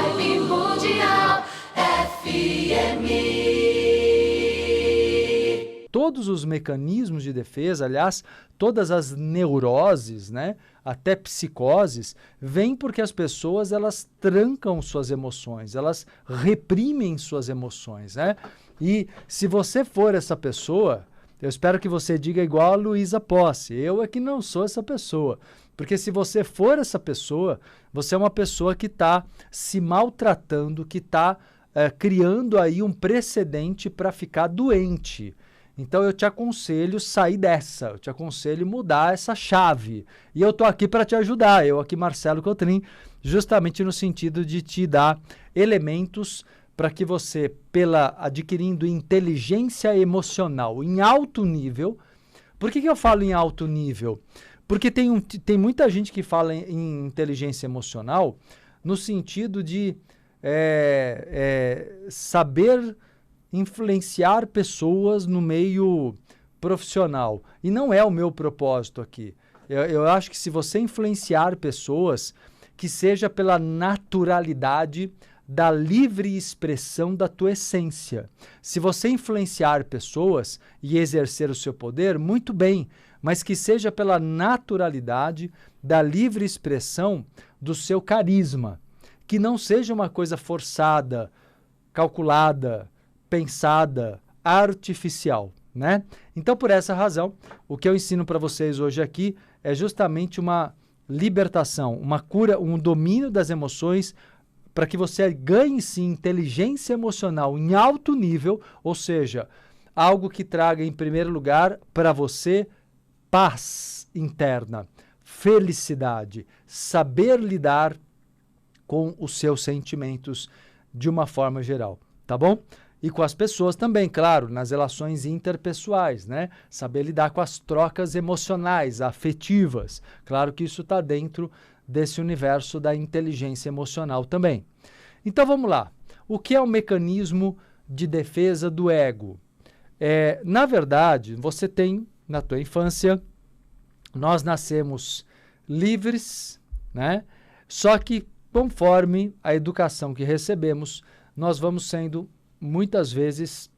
Vibe Mundial FM. Todos os mecanismos de defesa, aliás, todas as neuroses, né, até psicoses, vêm porque as pessoas elas trancam suas emoções, elas reprimem suas emoções, né? E se você for essa pessoa, eu espero que você diga igual a Luísa Posse, eu é que não sou essa pessoa. Porque se você for essa pessoa, você é uma pessoa que está se maltratando, que está criando aí um precedente para ficar doente. Então eu te aconselho sair dessa, eu te aconselho mudar essa chave. E eu estou aqui para te ajudar, eu aqui, Marcelo Cotrim, justamente no sentido de te dar elementos para que você, adquirindo inteligência emocional em alto nível. Por que eu falo em alto nível? Porque tem muita gente que fala em inteligência emocional no sentido de saber influenciar pessoas no meio profissional. E não é o meu propósito aqui. Eu acho que se você influenciar pessoas, que seja pela naturalidade da livre expressão da tua essência. Se você influenciar pessoas e exercer o seu poder, muito bem, mas que seja pela naturalidade da livre expressão do seu carisma. Que não seja uma coisa forçada, calculada, pensada, artificial, né? Então, por essa razão, o que eu ensino para vocês hoje aqui é justamente uma libertação, uma cura, um domínio das emoções para que você ganhe, sim, inteligência emocional em alto nível, ou seja, algo que traga, em primeiro lugar, para você, paz interna, felicidade, saber lidar com os seus sentimentos de uma forma geral, tá bom? E com as pessoas também, claro, nas relações interpessoais, né? Saber lidar com as trocas emocionais, afetivas. Claro que isso está dentro desse universo da inteligência emocional também. Então vamos lá. O que é o mecanismo de defesa do ego? Na verdade, você tem, na tua infância, nós nascemos livres, né? Só que conforme a educação que recebemos, nós vamos sendo muitas vezes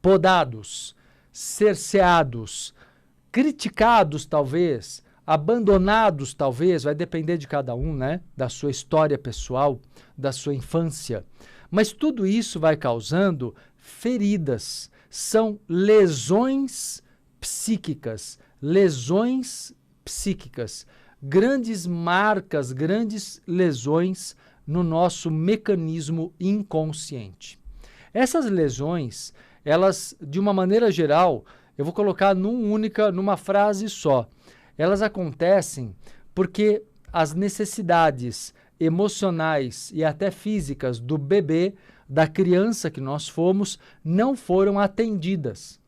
podados, cerceados, criticados talvez, abandonados talvez, vai depender de cada um, né? Da sua história pessoal, da sua infância. Mas tudo isso vai causando feridas, são lesões psíquicas, grandes marcas, grandes lesões no nosso mecanismo inconsciente. Essas lesões, elas, de uma maneira geral, eu vou colocar numa frase só. Elas acontecem porque as necessidades emocionais e até físicas do bebê, da criança que nós fomos, não foram atendidas.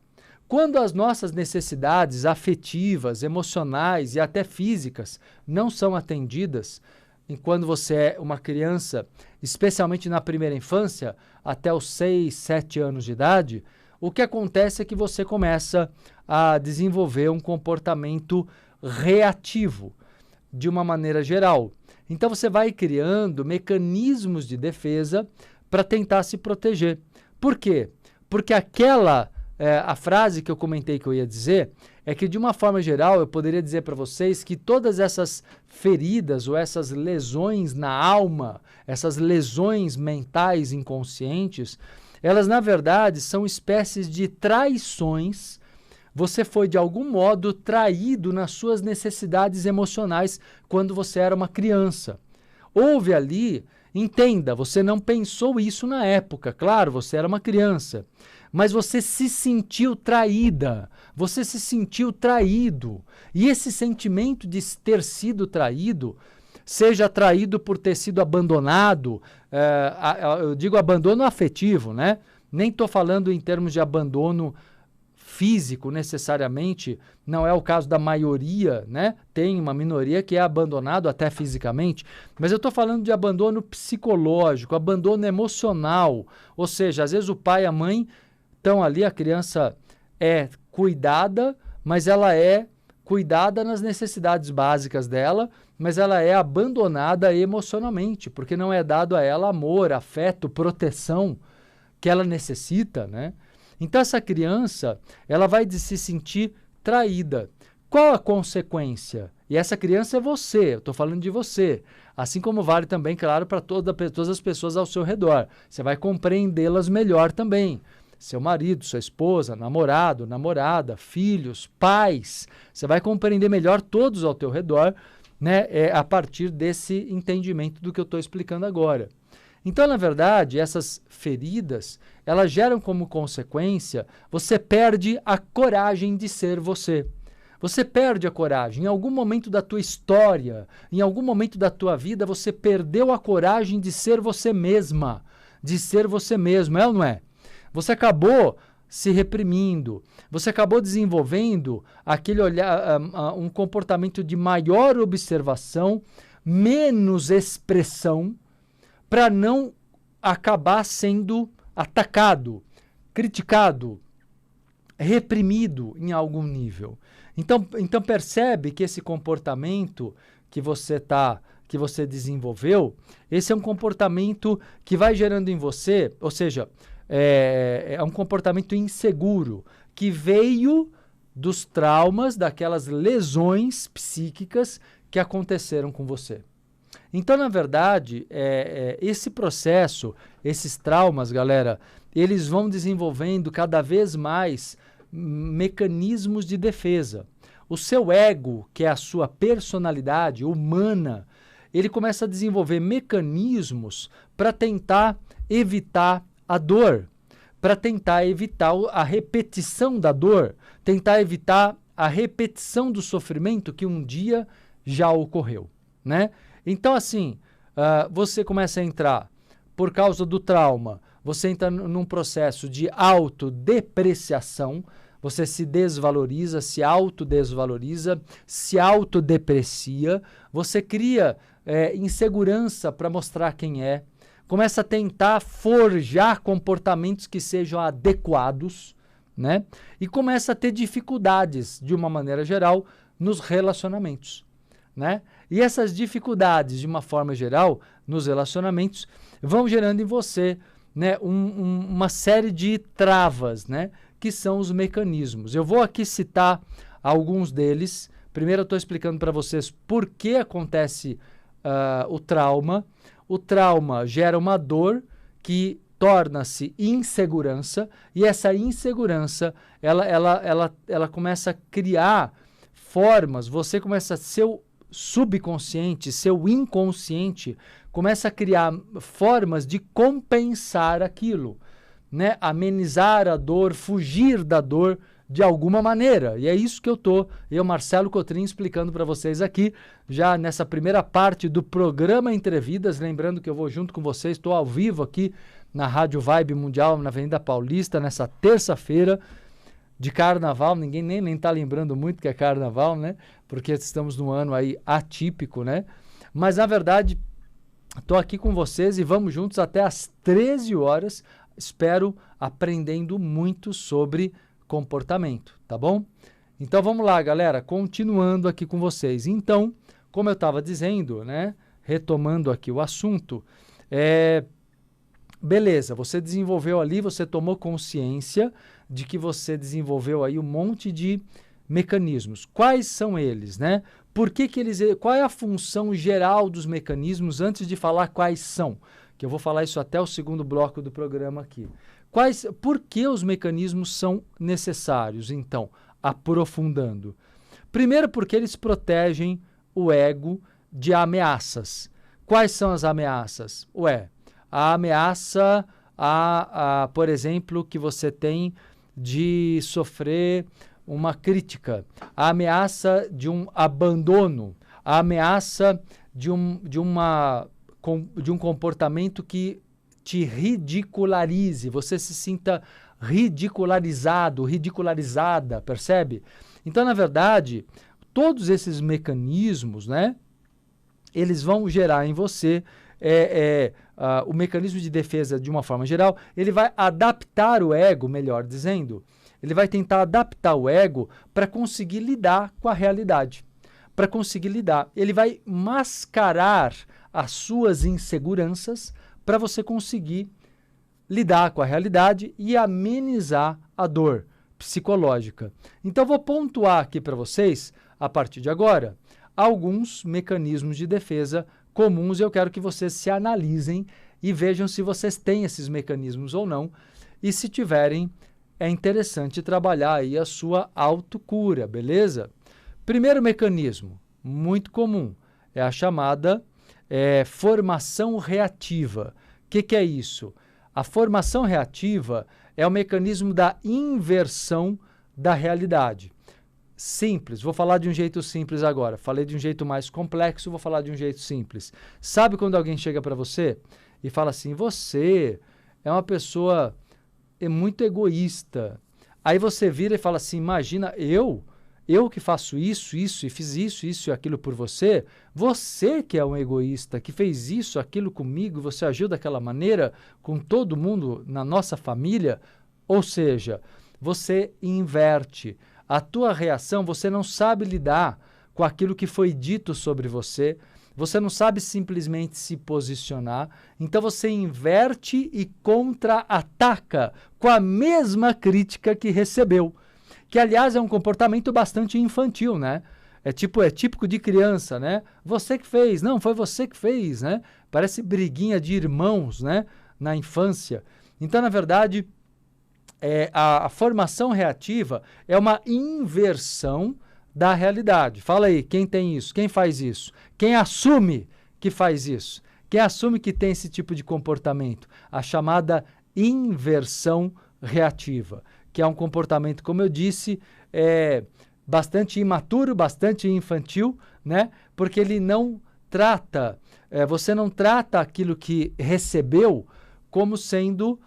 Quando as nossas necessidades afetivas, emocionais e até físicas não são atendidas, e quando você é uma criança, especialmente na primeira infância, até os 6, 7 anos de idade, o que acontece é que você começa a desenvolver um comportamento reativo, de uma maneira geral. Então você vai criando mecanismos de defesa para tentar se proteger. Por quê? Porque a frase que eu comentei que eu ia dizer é que, de uma forma geral, eu poderia dizer para vocês que todas essas feridas ou essas lesões na alma, essas lesões mentais inconscientes, elas, na verdade, são espécies de traições. Você foi, de algum modo, traído nas suas necessidades emocionais quando você era uma criança. Houve ali, entenda, você não pensou isso na época, claro, você era uma criança, mas você se sentiu traída, você se sentiu traído. E esse sentimento de ter sido traído, seja traído por ter sido abandonado, eu digo abandono afetivo, né? Nem estou falando em termos de abandono físico necessariamente, não é o caso da maioria, né? Tem uma minoria que é abandonado até fisicamente, mas eu estou falando de abandono psicológico, abandono emocional, ou seja, às vezes o pai e a mãe estão ali, a criança é cuidada, mas ela é cuidada nas necessidades básicas dela, mas ela é abandonada emocionalmente, porque não é dado a ela amor, afeto, proteção que ela necessita, né? Então essa criança, ela vai se sentir traída. Qual a consequência? E essa criança é você, eu estou falando de você. Assim como vale também, claro, para todas as pessoas ao seu redor. Você vai compreendê-las melhor também. Seu marido, sua esposa, namorado, namorada, filhos, pais. Você vai compreender melhor todos ao teu redor, né, a partir desse entendimento do que eu estou explicando agora. Então, na verdade, essas feridas, elas geram como consequência, você perde a coragem de ser você. Você perde a coragem. Em algum momento da tua história, em algum momento da tua vida, você perdeu a coragem de ser você mesma, de ser você mesmo, é ou não é? Você acabou se reprimindo, você acabou desenvolvendo aquele olhar, um comportamento de maior observação, menos expressão, para não acabar sendo atacado, criticado, reprimido em algum nível. Então percebe que esse comportamento que você desenvolveu, esse é um comportamento que vai gerando em você, ou seja, é um comportamento inseguro, que veio dos traumas, daquelas lesões psíquicas que aconteceram com você. Então, na verdade, esse processo, esses traumas, galera, eles vão desenvolvendo cada vez mais mecanismos de defesa. O seu ego, que é a sua personalidade humana, ele começa a desenvolver mecanismos para tentar evitar a dor, para tentar evitar a repetição da dor, tentar evitar a repetição do sofrimento que um dia já ocorreu, né? Então, assim, você começa a entrar, por causa do trauma, você entra num processo de autodepreciação, você se desvaloriza, se autodesvaloriza, se autodeprecia, você cria insegurança para mostrar quem é, começa a tentar forjar comportamentos que sejam adequados, né? E começa a ter dificuldades, de uma maneira geral, nos relacionamentos, né? E essas dificuldades, de uma forma geral, nos relacionamentos, vão gerando em você, né, uma série de travas, né, que são os mecanismos. Eu vou aqui citar alguns deles. Primeiro eu estou explicando para vocês por que acontece o trauma. O trauma gera uma dor que torna-se insegurança, e essa insegurança, ela começa a criar formas, você começa, seu subconsciente, seu inconsciente, começa a criar formas de compensar aquilo, né? Amenizar a dor, fugir da dor de alguma maneira. E é isso que eu, Marcelo Cotrim, explicando para vocês aqui, já nessa primeira parte do programa Entrevidas. Lembrando que eu vou junto com vocês, estou ao vivo aqui na Rádio Vibe Mundial, na Avenida Paulista, nessa terça-feira de carnaval. Ninguém nem está lembrando muito que é carnaval, né? Porque estamos num ano aí atípico, né? Mas, na verdade, estou aqui com vocês e vamos juntos até às 13 horas. Espero aprendendo muito sobre comportamento, tá bom? Então vamos lá, galera, continuando aqui com vocês. Então, como eu estava dizendo, né, retomando aqui o assunto, beleza, você desenvolveu ali, você tomou consciência de que você desenvolveu aí um monte de mecanismos. Quais são eles, né? Qual é a função geral dos mecanismos, antes de falar quais são? Que eu vou falar isso até o segundo bloco do programa aqui. Por que os mecanismos são necessários, então, aprofundando? Primeiro, porque eles protegem o ego de ameaças. Quais são as ameaças? A ameaça, por exemplo, que você tem de sofrer uma crítica, a ameaça de um abandono, a ameaça de um comportamento que te ridicularize, você se sinta ridicularizado, ridicularizada, percebe? Então, na verdade, todos esses mecanismos, né, eles vão gerar em você o mecanismo de defesa, de uma forma geral, ele vai adaptar o ego, melhor dizendo, ele vai tentar adaptar o ego para conseguir lidar com a realidade, para conseguir lidar. Ele vai mascarar as suas inseguranças para você conseguir lidar com a realidade e amenizar a dor psicológica. Então, vou pontuar aqui para vocês, a partir de agora, alguns mecanismos de defesa comuns e eu quero que vocês se analisem e vejam se vocês têm esses mecanismos ou não. E se tiverem, é interessante trabalhar aí a sua autocura, beleza? Primeiro mecanismo, muito comum, é a chamada formação reativa. O que é isso? A formação reativa é o mecanismo da inversão da realidade. Simples, vou falar de um jeito simples agora. Falei de um jeito mais complexo, vou falar de um jeito simples. Sabe quando alguém chega para você e fala assim, você é uma pessoa muito egoísta. Aí você vira e fala assim, imagina, eu que faço isso e fiz isso e aquilo por você, você que é um egoísta, que fez isso, aquilo comigo, você agiu daquela maneira com todo mundo na nossa família. Ou seja, você inverte. A tua reação, você não sabe lidar com aquilo que foi dito sobre você, você não sabe simplesmente se posicionar, então você inverte e contra-ataca com a mesma crítica que recebeu, que aliás é um comportamento bastante infantil, né? É típico de criança, né? Você que fez, não, foi você que fez, né? Parece briguinha de irmãos, né? Na infância. Então, na verdade, a formação reativa é uma inversão da realidade. Fala aí, quem tem isso? Quem faz isso? Quem assume que faz isso? Quem assume que tem esse tipo de comportamento? A chamada inversão reativa, que é um comportamento, como eu disse, bastante imaturo, bastante infantil, né? Porque ele não trata, você não trata aquilo que recebeu como sendo,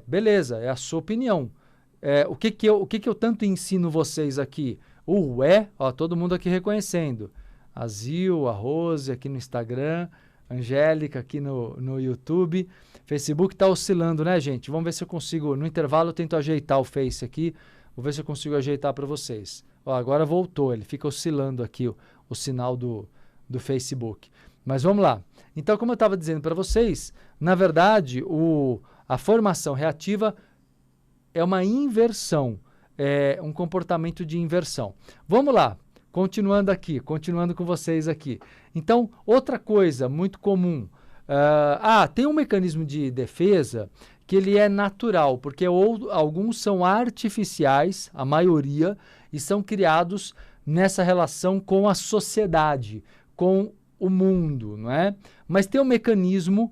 beleza, é a sua opinião. O que eu tanto ensino vocês aqui? Todo mundo aqui reconhecendo. A Zil, a Rose aqui no Instagram, Angélica aqui no YouTube. Facebook está oscilando, né, gente? Vamos ver se eu consigo, no intervalo eu tento ajeitar o Face aqui, vou ver se eu consigo ajeitar para vocês. Agora voltou, ele fica oscilando aqui o sinal do Facebook. Mas vamos lá. Então, como eu estava dizendo para vocês, na verdade, a formação reativa é uma inversão, é um comportamento de inversão. Vamos lá, continuando com vocês aqui. Então, outra coisa muito comum, tem um mecanismo de defesa que ele é natural, porque alguns são artificiais, a maioria, e são criados nessa relação com a sociedade, com o mundo, não é? Mas tem um mecanismo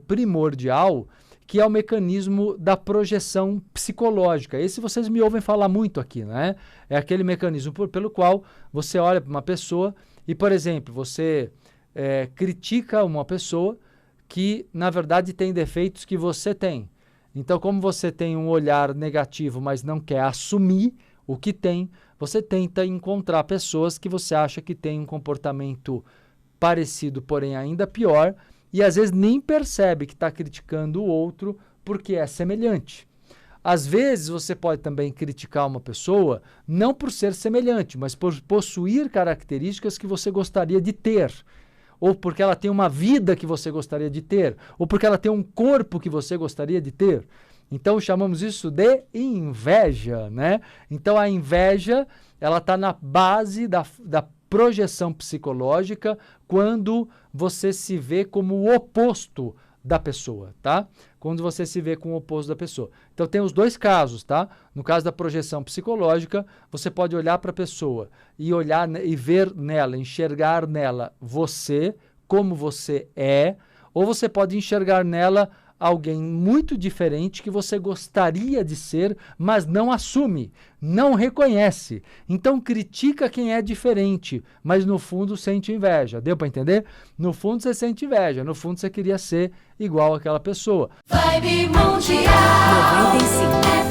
primordial, que é o mecanismo da projeção psicológica. Esse vocês me ouvem falar muito aqui, né? É aquele mecanismo pelo qual você olha para uma pessoa e, por exemplo, você critica uma pessoa que, na verdade, tem defeitos que você tem. Então, como você tem um olhar negativo, mas não quer assumir o que tem, você tenta encontrar pessoas que você acha que têm um comportamento parecido, porém ainda pior, e às vezes nem percebe que está criticando o outro porque é semelhante. Às vezes você pode também criticar uma pessoa não por ser semelhante, mas por possuir características que você gostaria de ter, ou porque ela tem uma vida que você gostaria de ter, ou porque ela tem um corpo que você gostaria de ter. Então chamamos isso de inveja, né? Então a inveja, ela está na base da projeção psicológica quando você se vê como o oposto da pessoa, tá? Quando você se vê com o oposto da pessoa. Então tem os dois casos, tá? No caso da projeção psicológica, você pode olhar para a pessoa e olhar e ver nela, enxergar nela você, como você é, ou você pode enxergar nela alguém muito diferente que você gostaria de ser, mas não assume, não reconhece. Então critica quem é diferente, mas no fundo sente inveja. Deu para entender? No fundo você sente inveja, no fundo você queria ser igual àquela pessoa. Vibe Mundial 95